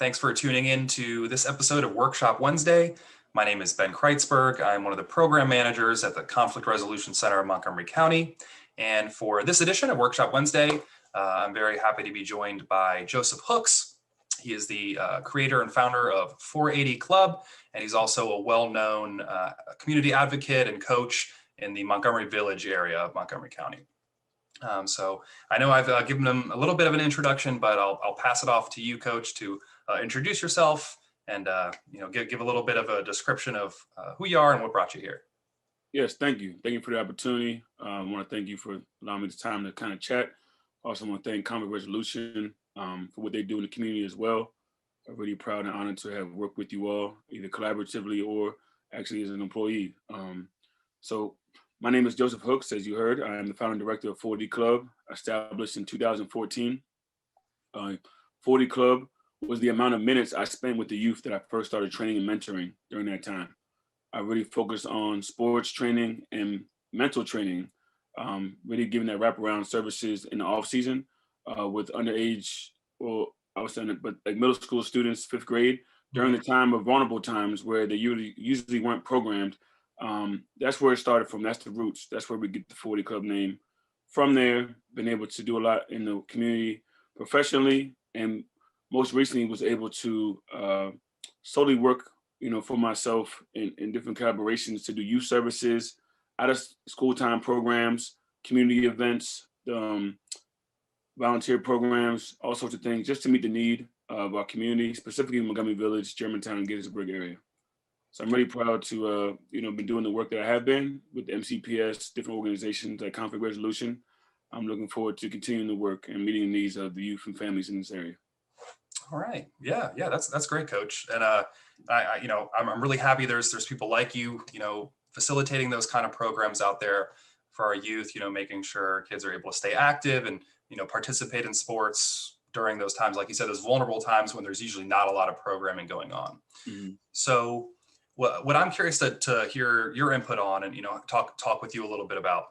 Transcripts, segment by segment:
Thanks for tuning in to this episode of Workshop Wednesday. My name is Ben Kreitzberg. I'm one of the program managers at the Conflict Resolution Center of Montgomery County. And for this edition of Workshop Wednesday, I'm very happy to be joined by Joseph Hooks. He is the creator and founder of 480 Club, and he's also a well-known community advocate and coach in the Montgomery Village area of Montgomery County. So I know I've given him a little bit of an introduction, but I'll pass it off to you, Coach, to introduce yourself and give a little bit of a description of who you are and what brought you here. Yes, thank you. Thank you for the opportunity. I want to thank you for allowing me this time to kind of chat. Also want to thank Conflict Resolution for what they do in the community as well. I'm really proud and honored to have worked with you all, either collaboratively or actually as an employee. So my name is Joseph Hooks, as you heard. I am the founding director of 480 Club, established in 2014. 480 Club was the amount of minutes I spent with the youth that I first started training and mentoring during that time. I really focused on sports training and mental training, really giving that wraparound services in the off season with underage, or I was saying, but like middle school students, fifth grade, during the time of vulnerable times where they usually weren't programmed. That's where it started from. That's the roots. That's where we get the 480 Club name. From there, been able to do a lot in the community professionally, and most recently was able to solely work, for myself in different collaborations to do youth services, out of school time programs, community events, volunteer programs, all sorts of things, just to meet the need of our community, specifically Montgomery Village, Germantown, and Gettysburg area. So I'm really proud to, been doing the work that I have been with the MCPS, different organizations like Conflict Resolution. I'm looking forward to continuing the work and meeting the needs of the youth and families in this area. All right. Yeah, that's great, Coach. And I'm really happy there's people like you, facilitating those kind of programs out there for our youth, making sure kids are able to stay active and, participate in sports during those times, like you said, those vulnerable times when there's usually not a lot of programming going on. Mm-hmm. So what I'm curious to hear your input on and, talk with you a little bit about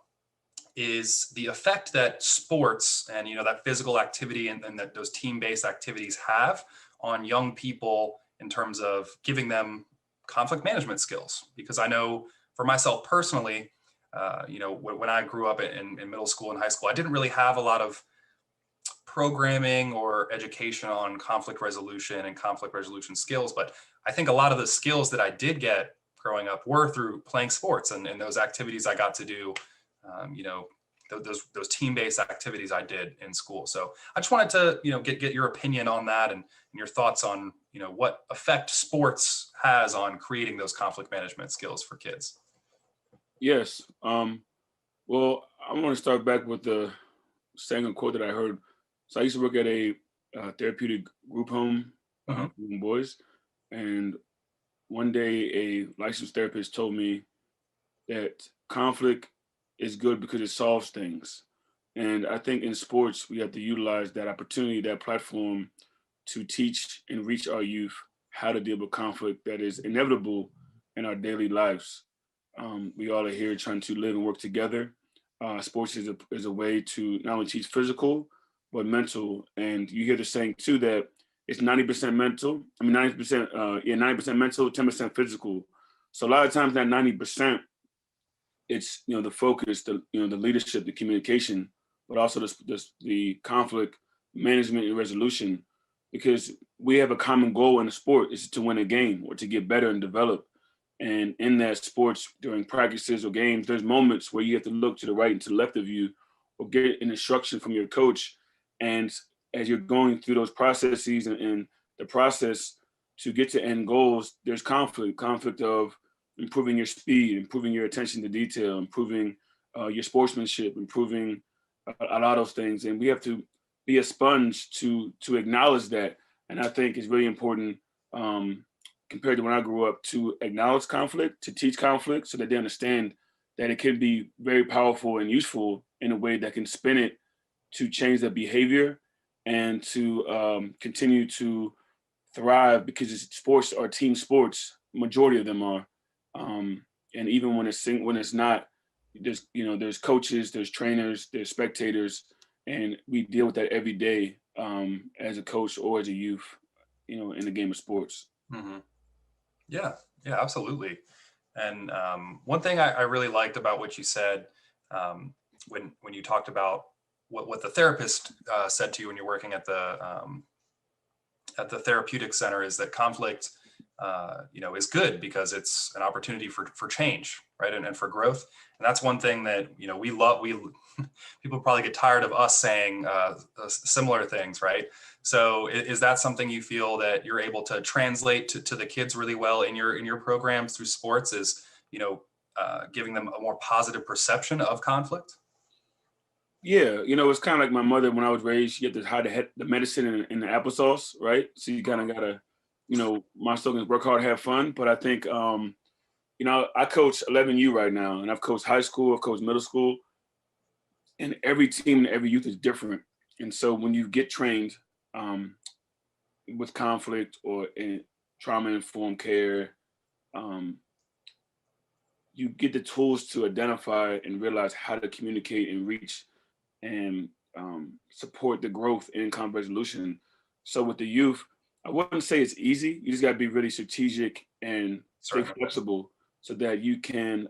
is the effect that sports and, that physical activity and that those team-based activities have on young people in terms of giving them conflict management skills. Because I know for myself personally, when I grew up in middle school and high school, I didn't really have a lot of programming or education on conflict resolution and conflict resolution skills. But I think a lot of the skills that I did get growing up were through playing sports and those activities I got to do, those team-based activities I did in school. So I just wanted to, get your opinion on that and your thoughts on, what effect sports has on creating those conflict management skills for kids. Yes. Well, I want to start back with the second quote that I heard. So I used to work at a therapeutic group home for boys. And one day a licensed therapist told me that conflict is good because it solves things. And I think in sports, we have to utilize that opportunity, that platform to teach and reach our youth how to deal with conflict that is inevitable in our daily lives. We all are here trying to live and work together. Sports is a way to not only teach physical, but mental. And you hear the saying too, that it's 90% mental. 90% mental, 10% physical. So a lot of times that 90%, it's, the focus, the leadership, the communication, but also the conflict management and resolution, because we have a common goal in the sport is to win a game or to get better and develop. And in that sports, during practices or games, there's moments where you have to look to the right and to the left of you or get an instruction from your coach. And as you're going through those processes and the process to get to end goals, there's conflict of improving your speed, improving your attention to detail, improving your sportsmanship, improving a lot of those things. And we have to be a sponge to acknowledge that. And I think it's really important compared to when I grew up to acknowledge conflict, to teach conflict so that they understand that it can be very powerful and useful in a way that can spin it to change their behavior and to continue to thrive, because it's sports are team sports. Majority of them are. And even when it's not, there's coaches, there's trainers, there's spectators, and we deal with that every day as a coach or as a youth. in the game of sports. Hmm. Yeah, yeah, absolutely. And one thing I really liked about what you said, when you talked about what the therapist said to you when you're working at the therapeutic center, is that conflict, is good because it's an opportunity for change, right, and for growth. And that's one thing that we love. We people probably get tired of us saying similar things, right? So is that something you feel that you're able to translate to the kids really well in your programs through sports? Is giving them a more positive perception of conflict? Yeah, it's kind of like my mother when I was raised. She had to hide the medicine in the applesauce, right? So you kind of gotta, my slogan is work hard, have fun. But I think, I coach 11U right now, and I've coached high school, I've coached middle school, and every team and every youth is different. And so when you get trained um, with conflict or in trauma informed care, um, you get the tools to identify and realize how to communicate and reach and support the growth in conflict resolution. So with the youth, I wouldn't say it's easy. You just got to be really strategic and stay Certainly. flexible so that you can,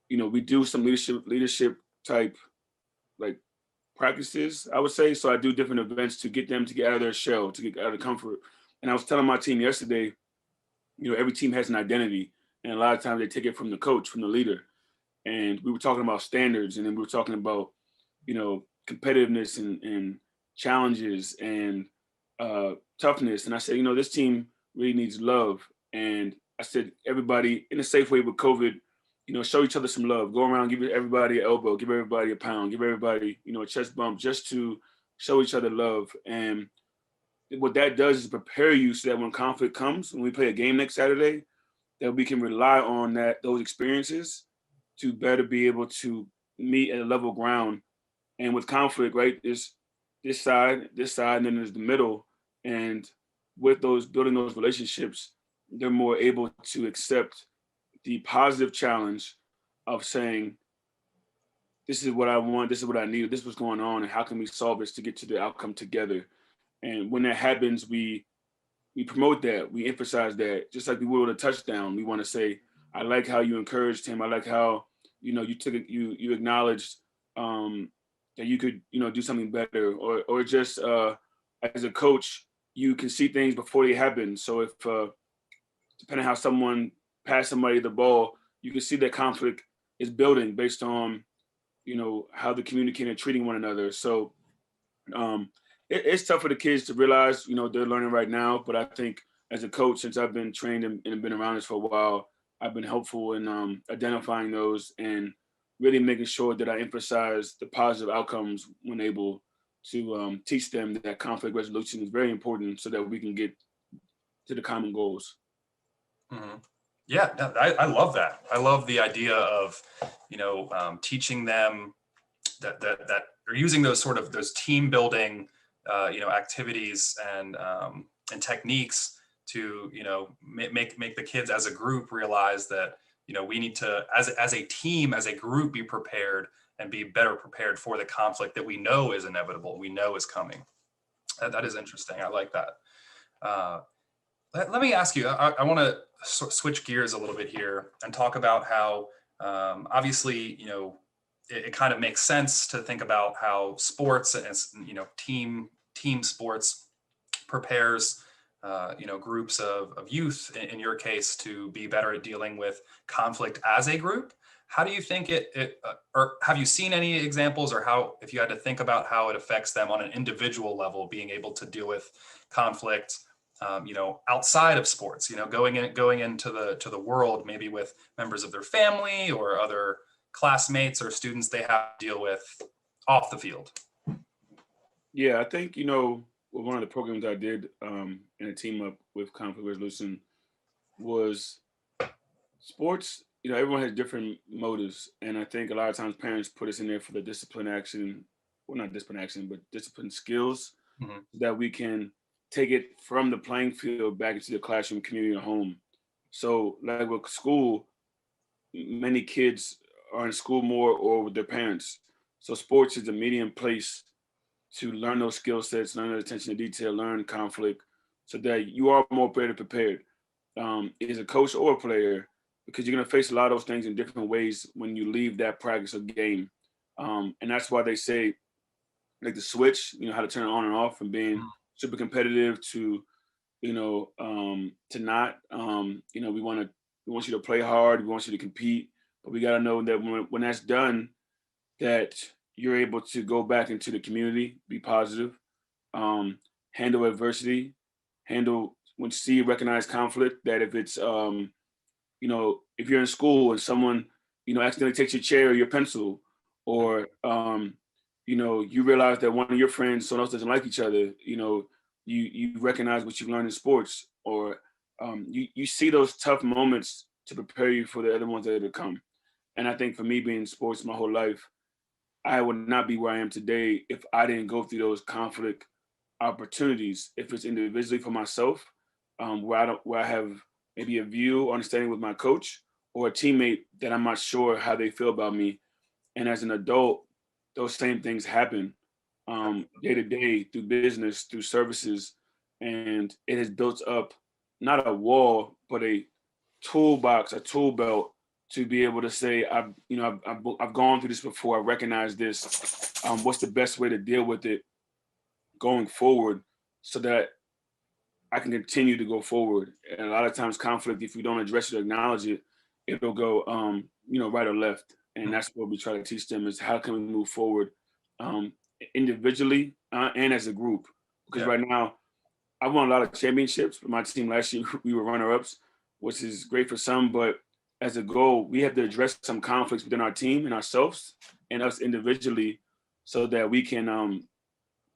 we do some leadership type like practices, I would say. So I do different events to get them to get out of their shell, to get out of comfort. And I was telling my team yesterday, every team has an identity, and a lot of times they take it from the coach, from the leader. And we were talking about standards, and then we were talking about competitiveness and challenges and toughness. And I said, this team really needs love. And I said, everybody in a safe way with COVID, show each other some love. Go around, give everybody an elbow, give everybody a pound, give everybody, a chest bump, just to show each other love. And what that does is prepare you so that when conflict comes, when we play a game next Saturday, that we can rely on those experiences to better be able to meet at a level ground. And with conflict, right, there's this side, and then there's the middle. And with those building those relationships, they're more able to accept the positive challenge of saying, this is what I want, this is what I need, this is what's going on, and how can we solve this to get to the outcome together? And when that happens, we promote that, we emphasize that, just like we would with a touchdown. We want to say, I like how you encouraged him. I like how, you took it, you acknowledged that you could, do something better, or just as a coach, you can see things before they happen. So if, depending on how someone passed somebody the ball, you can see that conflict is building based on, how they're communicating and treating one another. So um, it's tough for the kids to realize, they're learning right now. But I think as a coach, since I've been trained and been around this for a while, I've been helpful in identifying those and really making sure that I emphasize the positive outcomes when able to teach them that conflict resolution is very important so that we can get to the common goals. Hmm. Yeah, no, I love that. I love the idea of teaching them that are using those sort of those team building activities and techniques to make the kids as a group realize that we need to, as a team, as a group, be prepared and be better prepared for the conflict that we know is inevitable, we know is coming. That is interesting. I like that. uh, let me ask you, I want to switch gears a little bit here and talk about how, obviously, it kind of makes sense to think about how sports and, team sports prepares, groups of youth, in your case, to be better at dealing with conflict as a group. How do you think or have you seen any examples, or how, if you had to think about how it affects them on an individual level, being able to deal with conflict, outside of sports, going into the world, maybe with members of their family or other classmates or students they have to deal with off the field? Yeah, I think, well, one of the programs I did in a team up with conflict resolution was sports. Everyone has different motives. And I think a lot of times parents put us in there for the discipline action, well, not discipline action, but discipline skills Hmm. that we can take it from the playing field back into the classroom, community, and home. So, like with school, many kids are in school more or with their parents. So, sports is a medium place to learn those skill sets, learn the attention to detail, learn conflict, so that you are more better prepared as a coach or a player, because you're going to face a lot of those things in different ways when you leave that practice or game. And that's why they say, like the switch, how to turn it on and off from being super competitive to, to not, we want you to play hard. We want you to compete, but we got to know that when that's done, that you're able to go back into the community, be positive, handle adversity, handle when you see recognize conflict. That if it's if you're in school and someone accidentally takes your chair or your pencil, or you realize that one of your friends, someone else doesn't like each other, you recognize what you learned in sports, or you see those tough moments to prepare you for the other ones that are to come. And I think for me, being in sports my whole life, I would not be where I am today if I didn't go through those conflict opportunities. If it's individually for myself, where I have maybe a view, understanding with my coach, or a teammate that I'm not sure how they feel about me. And as an adult, those same things happen day to day through business, through services, and it has built up not a wall, but a toolbox, a tool belt to be able to say, I've gone through this before. I recognize this. What's the best way to deal with it going forward, so that I can continue to go forward. And a lot of times conflict, if we don't address it or acknowledge it, it'll go, right or left. And that's what we try to teach them, is how can we move forward um, individually and as a group. Because Yeah. right now, I won a lot of championships. But my team last year, we were runner-ups, which is great for some. But as a goal, we have to address some conflicts within our team and ourselves and us individually, so that we can,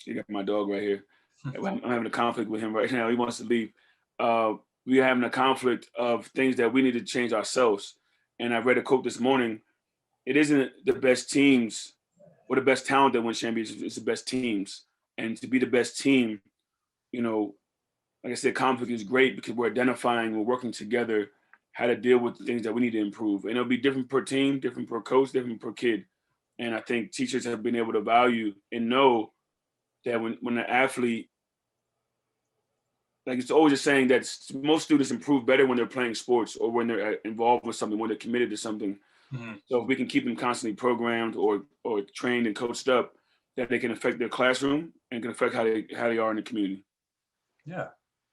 you got my dog right here. I'm having a conflict with him right now. He wants to leave. We're having a conflict of things that we need to change ourselves. And I read a quote this morning. It isn't the best teams or the best talent that win championships. It's the best teams. And to be the best team, like I said, conflict is great because we're identifying, we're working together how to deal with the things that we need to improve. And it'll be different per team, different per coach, different per kid. And I think teachers have been able to value and know that when an athlete, like it's always a saying that most students improve better when they're playing sports or when they're involved with something, when they're committed to something. Mhm. So if we can keep them constantly programmed or trained and coached up, that they can affect their classroom and can affect how they are in the community. Yeah.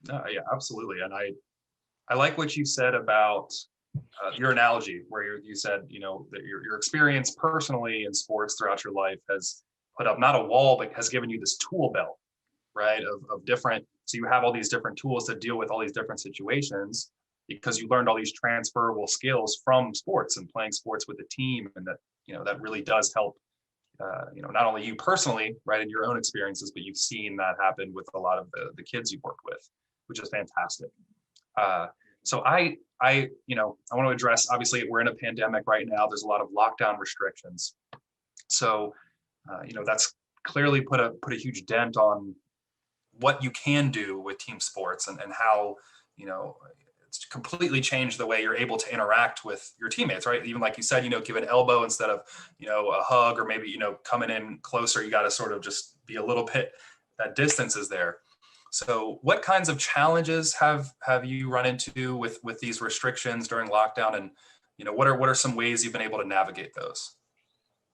No, yeah, absolutely. And I like what you said about your analogy, where you said, that your experience personally in sports throughout your life has put up not a wall, but has given you this tool belt, right? Of different, so you have all these different tools to deal with all these different situations, because you learned all these transferable skills from sports and playing sports with a team. And that, that really does help, not only you personally, right, in your own experiences, but you've seen that happen with a lot of the kids you've worked with, which is fantastic. Uh, so I want to address, obviously we're in a pandemic right now. There's a lot of lockdown restrictions. So, that's clearly put a huge dent on what you can do with team sports, and how, it's completely changed the way you're able to interact with your teammates, right? Even like you said, give an elbow instead of, a hug, or maybe, coming in closer, you got to sort of just be a little bit, that distance is there. So what kinds of challenges have you run into with these restrictions during lockdown? And, what are some ways you've been able to navigate those?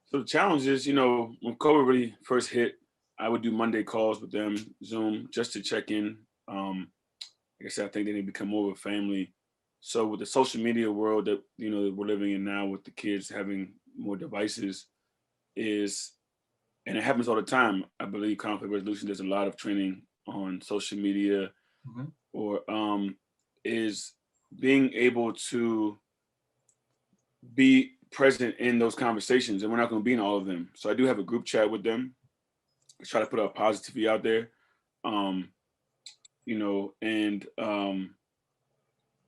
So the challenge is, when COVID really first hit, I would do Monday calls with them, Zoom, just to check in. Like I said, I think they need to become more of a family. So with the social media world that that we're living in now, with the kids having more devices, is and it happens all the time. I believe conflict resolution does a lot of training on social media, Mhm. or is being able to be present in those conversations, and we're not going to be in all of them. So I do have a group chat with them. I try to put out positivity out there, um, and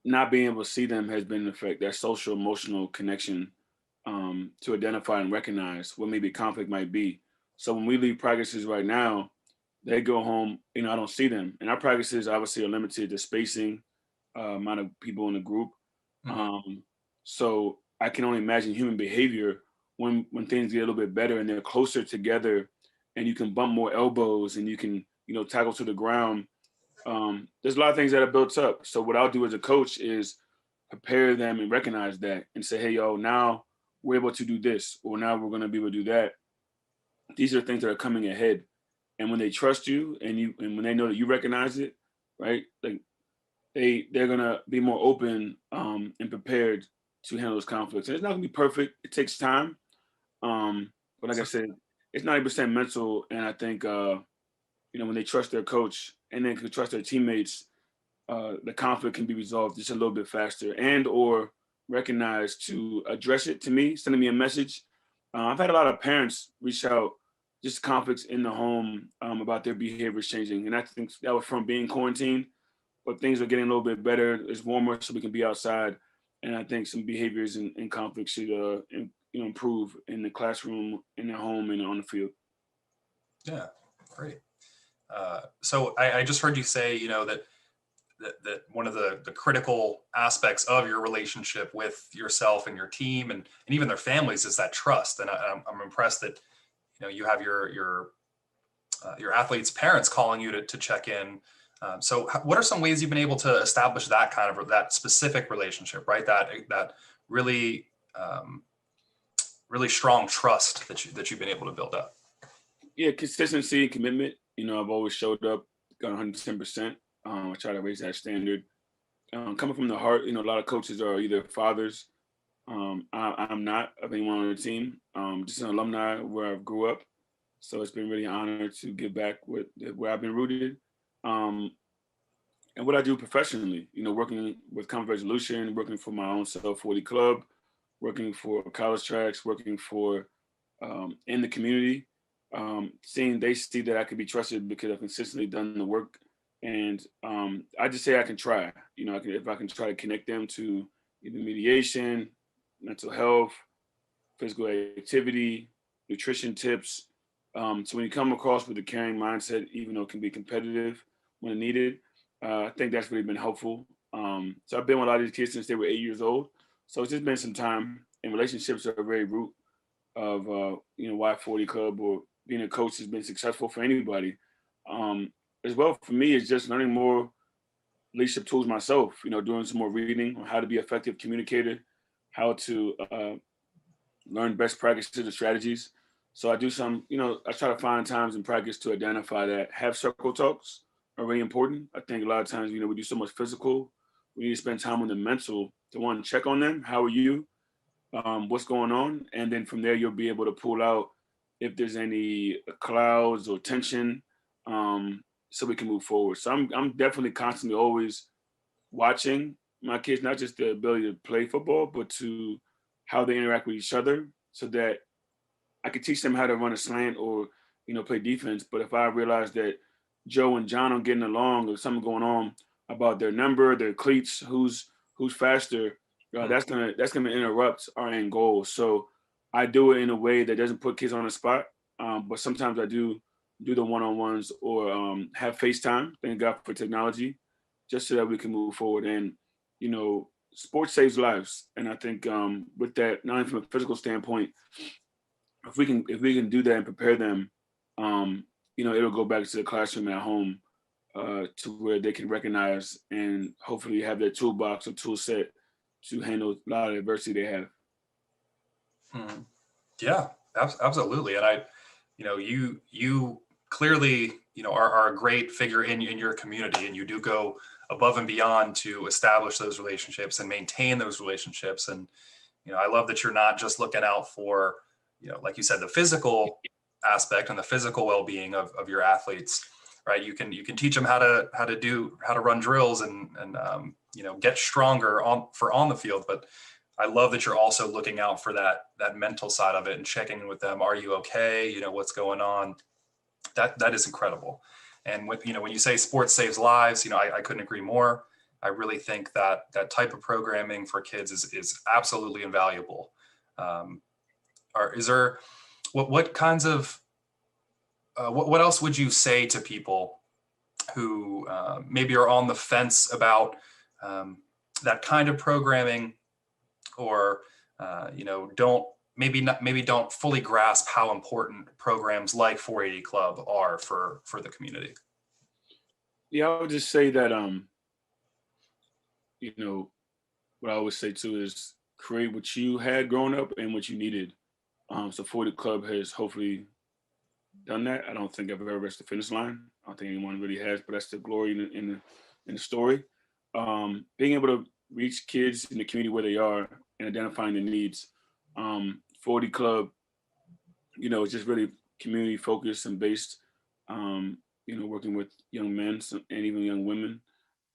not being able to see them has been an effect. That social emotional connection, to identify and recognize what maybe conflict might be. So when we leave practices right now, they go home. I don't see them, and our practices obviously are limited to spacing, amount of people in the group. Mhm. Um, so I can only imagine human behavior when things get a little bit better and they're closer together, and you can bump more elbows and you can, tackle to the ground. There's a lot of things that are built up. So what I'll do as a coach is prepare them and recognize that and say, hey, yo, now we're able to do this, or now we're going to be able to do that. These are things that are coming ahead. And when they trust you and when they know that you recognize it, right? Like they're gonna be more open and prepared to handle those conflicts. And it's not gonna be perfect. It takes time. But like I So, said, it's 90% mental. And I think when they trust their coach and then can trust their teammates, the conflict can be resolved just a little bit faster and or recognized to address it to me, sending me a message. I've had a lot of parents reach out, just conflicts in the home about their behaviors changing. And I think that was from being quarantined, but things are getting a little bit better. It's warmer, so we can be outside. And I think some behaviors and conflicts should improve in the classroom, in the home, and on the field. yeah, great. So I just heard you say, that one of the critical aspects of your relationship with yourself and your team and even their families is that trust. And I'm impressed that, you have your athletes' parents calling you to check in. So what are some ways you've been able to establish that specific relationship, right? That really, really strong trust that you've been able to build up. Yeah, consistency and commitment. I've always showed up, got 110%. I try to raise that standard. Coming from the heart, a lot of coaches are either fathers. I'm not of anyone on the team. Just an alumni where I grew up. So it's been really an honor to give back where I've been rooted. Um, and what I do professionally, working with conflict resolution, working for my own Sub 40 club, working for college tracks, working for in the community, seeing they see that I can be trusted because I've consistently done the work. And I just say I can try, if I can try to connect them to either mediation, mental health, physical activity, nutrition tips. So when you come across with a caring mindset, even though it can be competitive when needed, I think that's really been helpful. So I've been with a lot of these kids since they were 8 years old. So it's just been some time, and relationships are a very root of why 40 Club or being a coach has been successful for anybody. As well for me, it's just learning more leadership tools myself. Doing some more reading on how to be an effective communicator, how to learn best practices and strategies. So I do I try to find times in practice to identify that. Have circle talks are really important. I think a lot of times, we do so much physical. We need to spend time on the mental to one, check on them. How are you? What's going on? And then from there, you'll be able to pull out if there's any clouds or tension, so we can move forward. So I'm definitely constantly always watching my kids, not just the ability to play football, but to how they interact with each other so that I could teach them how to run a slant or, play defense. But if I realize that Joe and John are getting along or something going on about their number, their cleats, who's faster, Hmm. that's gonna interrupt our end goal. So I do it in a way that doesn't put kids on the spot. But sometimes I do the one-on-ones or have FaceTime. Thank God for technology, just so that we can move forward. And sports saves lives, and I think with that, not only from a physical standpoint, if we can do that and prepare them, it'll go back to the classroom at home, to where they can recognize and hopefully have their toolbox or tool set to handle a lot of adversity they have. Hmm. Yeah, absolutely. And you clearly, are a great figure in your community, and you do go above and beyond to establish those relationships and maintain those relationships. And, I love that you're not just looking out for, like you said, the physical aspect and the physical well-being of your athletes, right? You can teach them how to run drills and get stronger on the field. But I love that you're also looking out for that mental side of it and checking in with them. Are you okay? What's going on? That is incredible. And when you say sports saves lives, I couldn't agree more. I really think that type of programming for kids is absolutely invaluable. Or is there what kinds of what else would you say to people who maybe are on the fence about that kind of programming, or don't maybe don't fully grasp how important programs like 480 Club are for the community. Yeah, I would just say that you know, what I always say too is create what you had growing up and what you needed. So 40 Club has hopefully done that. I don't think I've ever reached the finish line. I don't think anyone really has, but that's the glory in the story. Being able to reach kids in the community where they are and identifying the needs. 40 Club, it's just really community focused and based. Working with young men and even young women.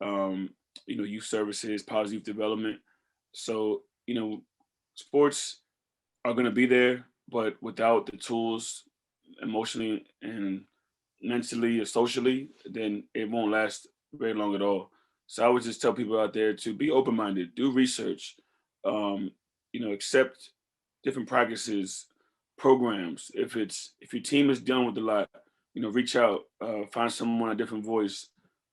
Um, youth services, positive youth development. So sports are going to be there, but without the tools emotionally and mentally or socially, then it won't last very long at all. So I would just tell people out there to be open-minded, do research, accept different practices, programs. If your team is dealing with a lot, reach out, find someone, a different voice,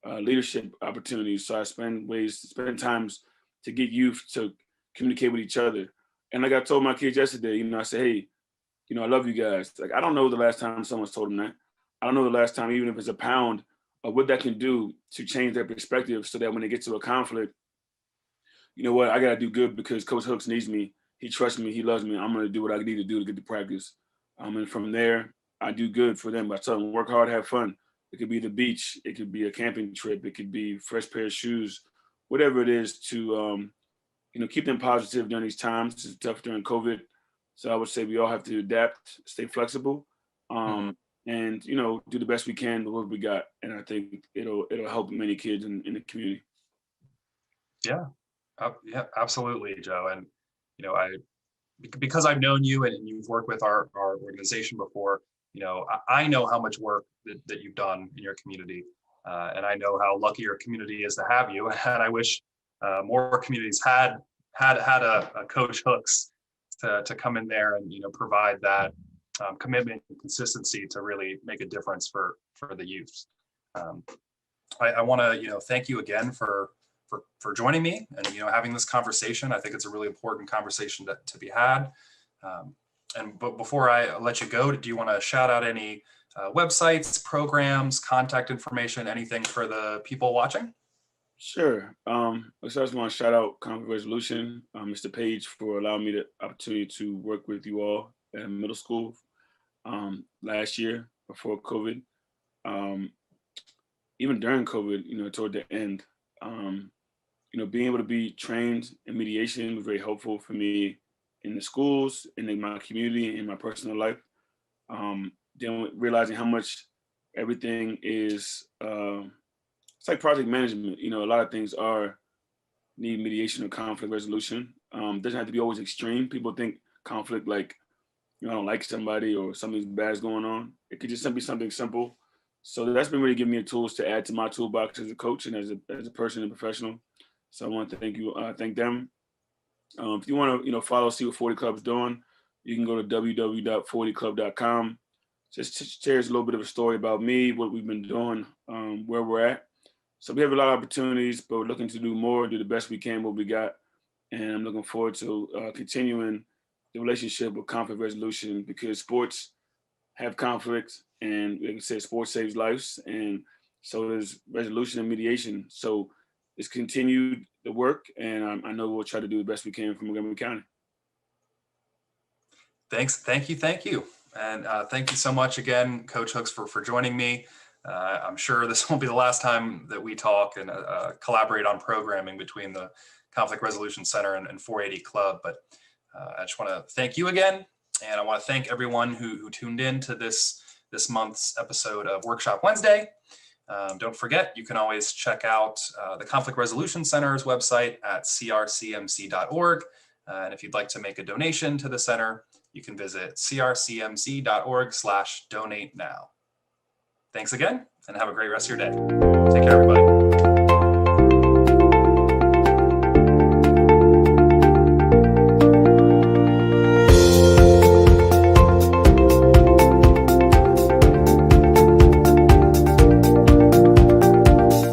leadership opportunities. So I spend times to get youth to communicate with each other. And like I told my kids yesterday, I said, hey, I love you guys. Like, I don't know the last time someone's told them that. I don't know the last time, even if it's a pound, of what that can do to change their perspective so that when they get to a conflict, you know what, I got to do good because Coach Hooks needs me. He trusts me. He loves me. I'm going to do what I need to do to get to practice. And from there, I do good for them. I tell them, work hard, have fun. It could be the beach. It could be a camping trip. It could be fresh pair of shoes, whatever it is to, keep them positive during these times. It's tough during COVID. So I would say we all have to adapt, stay flexible, Mhm. and do the best we can with what we got. And I think it'll help many kids in the community. Yeah, yeah, absolutely, Joe. And I because I've known you and you've worked with our organization before, I know how much work that you've done in your community. And I know how lucky your community is to have you. And I wish more communities had a Coach Hooks to come in there and provide that commitment and consistency to really make a difference for the youth. Um, I want to thank you again for joining me and having this conversation. I think it's a really important conversation to be had. But before I let you go, do you want to shout out any websites, programs, contact information, anything for the people watching? Sure. I just want to shout out Conflict Resolution, Mr. Page, for allowing me the opportunity to work with you all at middle school last year before COVID. Um, Even during COVID, toward the end, um, being able to be trained in mediation was very helpful for me in the schools and in my community, in my personal life. Then realizing how much everything is, it's like project management. A lot of things need mediation or conflict resolution. Doesn't have to be always extreme. People think conflict like, I don't like somebody or something bad is going on. It could just be something simple. So that's been really giving me the tools to add to my toolbox as a coach and as a person and professional. So I want to thank them. If you want to, follow, see what 40 Club is doing, you can go to www.40club.com. Just shares a little bit of a story about me, what we've been doing, where we're at. So we have a lot of opportunities, but we're looking to do more, do the best we can, what we got. And I'm looking forward to continuing the relationship with conflict resolution because sports have conflict and like I said, sports saves lives. And so there's resolution and mediation. So it's continued the work and I know we'll try to do the best we can from Montgomery County. Thanks. Thank you. And thank you so much again, Coach Hooks, for joining me. I'm sure this won't be the last time that we talk and collaborate on programming between the Conflict Resolution Center and 480 Club. But I just want to thank you again. And I want to thank everyone who tuned in to this month's episode of Workshop Wednesday. Don't forget, you can always check out the Conflict Resolution Center's website at crcmc.org. And if you'd like to make a donation to the center, you can visit crcmc.org/donate now. Thanks again, and have a great rest of your day. Take care, everybody.